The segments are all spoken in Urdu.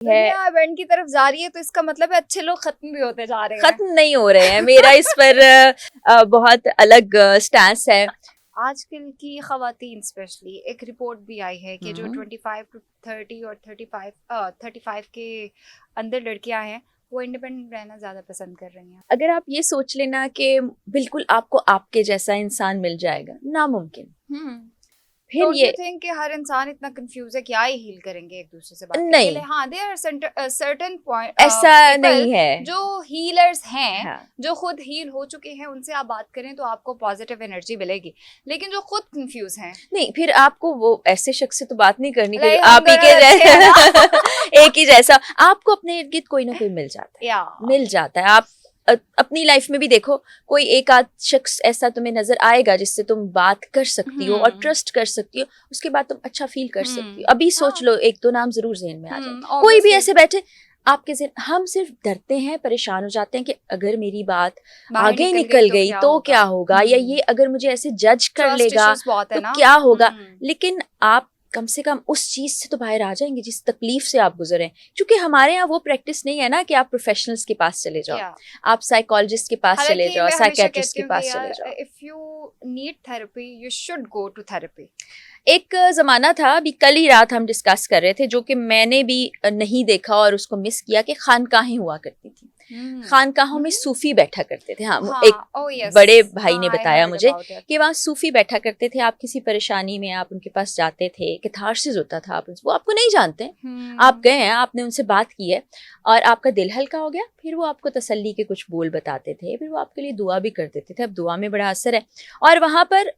دنیا ایونٹ کی طرف جا رہی ہے تو اس کا مطلب ہے اچھے لوگ ختم بھی ہوتے جا رہے ہیں. ختم نہیں ہو رہے ہیں. میرا اس پر بہت الگ سٹانس ہے. آج کل کی خواتین اسپیشلی ایک رپورٹ بھی آئی ہے کہ جو 25 to 30 اور 35 کے اندر لڑکیاں ہیں وہ انڈیپینڈنٹ رہنا زیادہ پسند کر رہی ہیں. اگر آپ یہ سوچ لینا کہ بالکل آپ کو آپ کے جیسا انسان مل جائے گا, ناممکن. پھر Don't یہ you think کہ ہر انسان اتنا کنفیوز ہے, کیا ہی ہیل کریں گے ایک دوسرے سے بات کرنے کے نہیں, لیے؟ ہاں دے آر سرٹن پوائنٹ ایسا نہیں ہے. جو ہیلرز ہیں, ہاں. جو خود ہیل ہو چکے ہیں, ان سے آپ بات کریں تو آپ کو پازیٹیو انرجی ملے گی. لیکن جو خود کنفیوز ہیں, نہیں, پھر آپ کو وہ ایسے شخص سے تو بات نہیں کرنی کہ Like آپ ہی ہم کے دونوں اچھے ہیں جیسا ایک ہی جیسا. آپ کو اپنے ارد گرد کوئی نہ کوئی مل جاتا ہے, Yeah. مل جاتا ہے. آپ اپنی لائف میں بھی دیکھو, کوئی ایک آدھ شخص ایسا تمہیں نظر آئے گا جس سے تم بات کر سکتی ہو اور ٹرسٹ کر سکتی ہو, اس کے بعد تم اچھا فیل کر سکتی ہو. ابھی سوچ لو, ایک دو نام ضرور ذہن میں آ جائے. کوئی بھی ایسے بیٹھے آپ کے ذہن, ہم صرف ڈرتے ہیں, پریشان ہو جاتے ہیں کہ اگر میری بات آگے نکل گئی تو کیا ہوگا, یا یہ اگر مجھے ایسے جج کر لے گا تو کیا ہوگا. لیکن آپ کم سے کم اس چیز سے تو باہر آ جائیں گے جس تکلیف سے آپ گزرے ہیں. کیونکہ ہمارے یہاں وہ پریکٹس نہیں ہے نا کہ آپ پروفیشنلز کے پاس چلے جاؤ, آپ سائیکالوجسٹ کے پاس چلے جاؤ, سائیکیٹرسٹ کے پاس چلے جاؤ. if you need therapy you should go to therapy. ایک زمانہ تھا, ابھی کل ہی رات ہم ڈسکس کر رہے تھے, جو کہ میں نے بھی نہیں دیکھا اور اس کو مس کیا, کہ خانقاہیں ہوا کرتی تھی. خانقاہوں میں صوفی بیٹھا کرتے تھے. ہاں, ایک بڑے بھائی نے بتایا مجھے کہ وہاں صوفی بیٹھا کرتے تھے. آپ کسی پریشانی میں آپ ان کے پاس جاتے تھے, کیتھارسس ہوتا تھا. وہ آپ کو نہیں جانتے, آپ گئے ہیں, آپ نے ان سے بات کی ہے اور آپ کا دل ہلکا ہو گیا. پھر وہ آپ کو تسلی کے کچھ بول بتاتے تھے, پھر وہ آپ کے لیے دعا بھی کر دیتے تھے. اب دعا میں بڑا اثر ہے, اور وہاں پر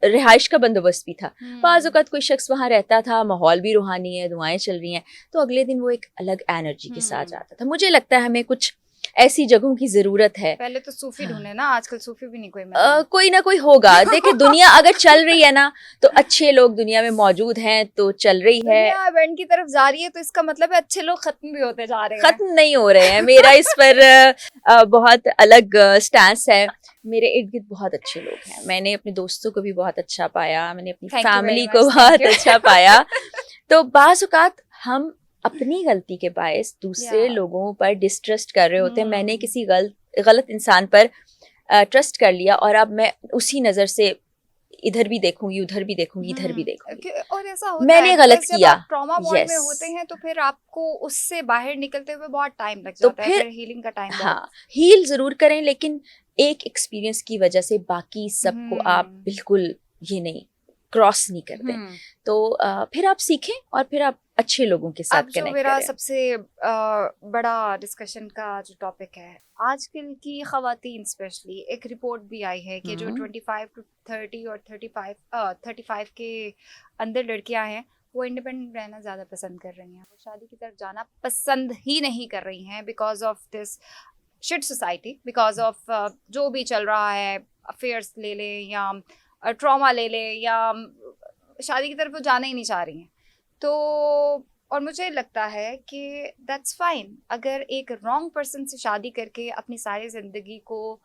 رہائش کا بندوبست بھی تھا. بعض اوقات کوئی شخص وہاں رہتا تھا, ماحول بھی روحانی ہے, دعائیں چل رہی ہیں, تو اگلے دن وہ ایک الگ انرجی کے ساتھ جاتا تھا. مجھے لگتا ہے ہمیں کچھ ایسی جگہوں کی ضرورت ہے. پہلے تو صوفی ڈھونڈے نا, آج کل صوفی بھی نہیں کوئی ملتا. کوئی نہ کوئی ہوگا. دیکھیں, دنیا اگر چل رہی ہے نا, تو اچھے لوگ دنیا میں موجود ہیں, تو چل رہی ہے. دنیا ایونٹ کی طرف جا رہی ہے تو اس کا مطلب ہے اچھے لوگ ختم بھی ہوتے جا رہے ہیں. ختم نہیں ہو رہے ہیں. میرا اس پر بہت الگ سٹانس ہے. میرے ارد گرد بہت اچھے لوگ ہیں. میں نے اپنے دوستوں کو بھی بہت اچھا پایا, میں نے اپنی فیملی کو بہت اچھا پایا. تو بعض اوقات ہم اپنی غلطی کے باعث دوسرے لوگوں پر ڈسٹرسٹ کر رہے ہوتے ہیں. میں نے کسی غلط انسان پر ٹرسٹ کر لیا, اور اب میں اسی نظر سے ادھر بھی دیکھوں گی, ادھر بھی دیکھوں گی, ادھر بھی دیکھوں گی. اور ایسا ہوتا میں نے غلط کیا. جب ٹراما موڈ میں ہوتے ہیں تو پھر آپ کو اس سے باہر نکلتے ہوئے بہت ٹائم لگ جاتا ہے. پھر ہیلنگ کا ٹائم. ہاں, ہیل ضرور کریں, لیکن ایک ایکسپیرئنس کی وجہ سے باقی سب کو آپ بالکل یہ نہیں کراس نہیں کر دیں. تو پھر آپ سیکھیں اور پھر آپ اچھے لوگوں کے ساتھ کنیکٹ کریں. میرا سب سے بڑا ڈسکشن کا جو ٹاپک ہے, آج کل کی خواتین اسپیشلی ایک رپورٹ بھی آئی ہے کہ جو 25 to 30 اور 35 کے اندر لڑکیاں ہیں وہ انڈیپینڈنٹ رہنا زیادہ پسند کر رہی ہیں. وہ شادی کی طرف جانا پسند ہی نہیں کر رہی ہیں because of this shit society, because of جو بھی چل رہا ہے, افیئرس لے لیں یا ٹراما لے لیں, یا شادی کی طرف وہ جانا ہی نہیں چاہ رہی ہیں. تو اور مجھے لگتا ہے کہ دیٹس فائن. اگر ایک رانگ پرسن سے شادی کر کے اپنی ساری زندگی کو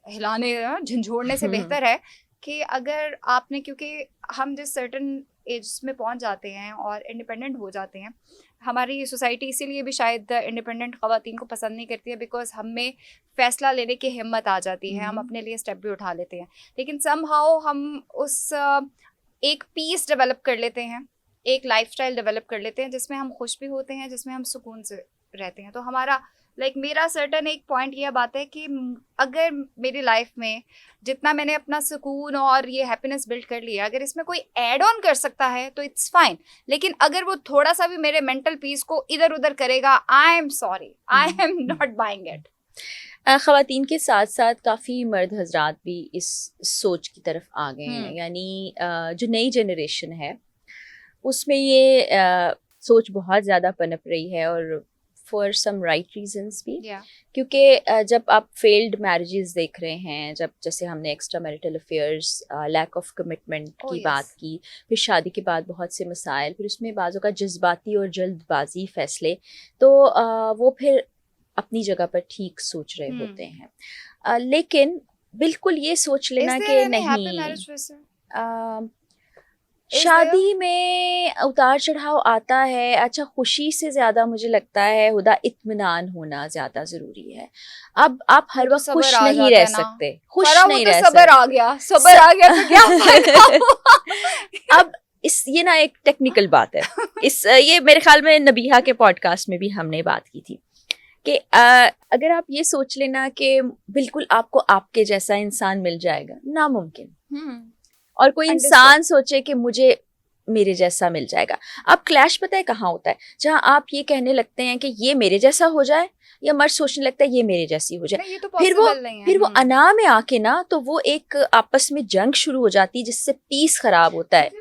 ہلانے جھنجھوڑنے سے بہتر ہے کہ اگر آپ نے, کیونکہ ہم جس سرٹن ایج میں پہنچ جاتے ہیں اور انڈیپینڈنٹ ہو جاتے ہیں, ہماری سوسائٹی اسی لیے بھی شاید انڈیپینڈنٹ خواتین کو پسند نہیں کرتی ہے, بیکاز ہم میں فیصلہ لینے کی ہمت آ جاتی ہے, ہم اپنے لیے اسٹیپ بھی اٹھا لیتے ہیں. لیکن سم ہاؤ ہم اس ایک پیس ڈیولپ کر لیتے ہیں, ایک لائف اسٹائل ڈیولپ کر لیتے ہیں جس میں ہم خوش بھی ہوتے ہیں, جس میں ہم سکون سے رہتے ہیں. تو ہمارا میرا سرٹن ایک پوائنٹ یہ بات ہے کہ اگر میری لائف میں جتنا میں نے اپنا سکون اور یہ ہیپینس بلڈ کر لیا, اگر اس میں کوئی ایڈ آن کر سکتا ہے تو اٹس فائن. لیکن اگر وہ تھوڑا سا بھی میرے مینٹل پیس کو ادھر ادھر کرے گا, I am sorry, I am not buying it. خواتین کے ساتھ ساتھ کافی مرد حضرات بھی اس سوچ کی طرف آ گئے ہیں. یعنی جو نئی جنریشن ہے اس میں یہ سوچ بہت زیادہ پنپ رہی ہے, اور فار سم رائٹ ریزنس بھی. کیونکہ جب آپ فیلڈ میرجز دیکھ رہے ہیں, جیسے ہم نے extra marital affairs, lack of commitment کی بات کی, پھر شادی کے بعد بہت سے مسائل, پھر اس میں بعضوں کا جذباتی اور جلد بازی فیصلے, تو وہ پھر اپنی جگہ پر ٹھیک سوچ رہے ہوتے ہیں. لیکن بالکل یہ سوچ لینا کہ نہیں, شادی میں اتار چڑھاؤ آتا ہے. اچھا خوشی سے زیادہ مجھے لگتا ہے ہدا اطمینان ہونا زیادہ ضروری ہے. اب آپ ہر وقت خوش نہیں رہ سکتے, خوش نہیں رہ سکتے. صبر آ گیا تو کیا فائدہ. اب یہ نا ایک ٹیکنیکل بات ہے. یہ میرے خیال میں نبیہا کے پوڈ کاسٹ میں بھی ہم نے بات کی تھی کہ اگر آپ یہ سوچ لینا کہ بالکل آپ کو آپ کے جیسا انسان مل جائے گا, ناممکن. اور کوئی انسان سوچے کہ مجھے میرے جیسا مل جائے گا. اب کلیش پتہ ہے کہاں ہوتا ہے, جہاں آپ یہ کہنے لگتے ہیں کہ یہ میرے جیسا ہو جائے, یا مرد سوچنے لگتا ہے یہ میرے جیسی ہو جائے. پھر وہ انا میں آ کے نا تو وہ ایک آپس میں جنگ شروع ہو جاتی ہے جس سے پیس خراب ہوتا ہے.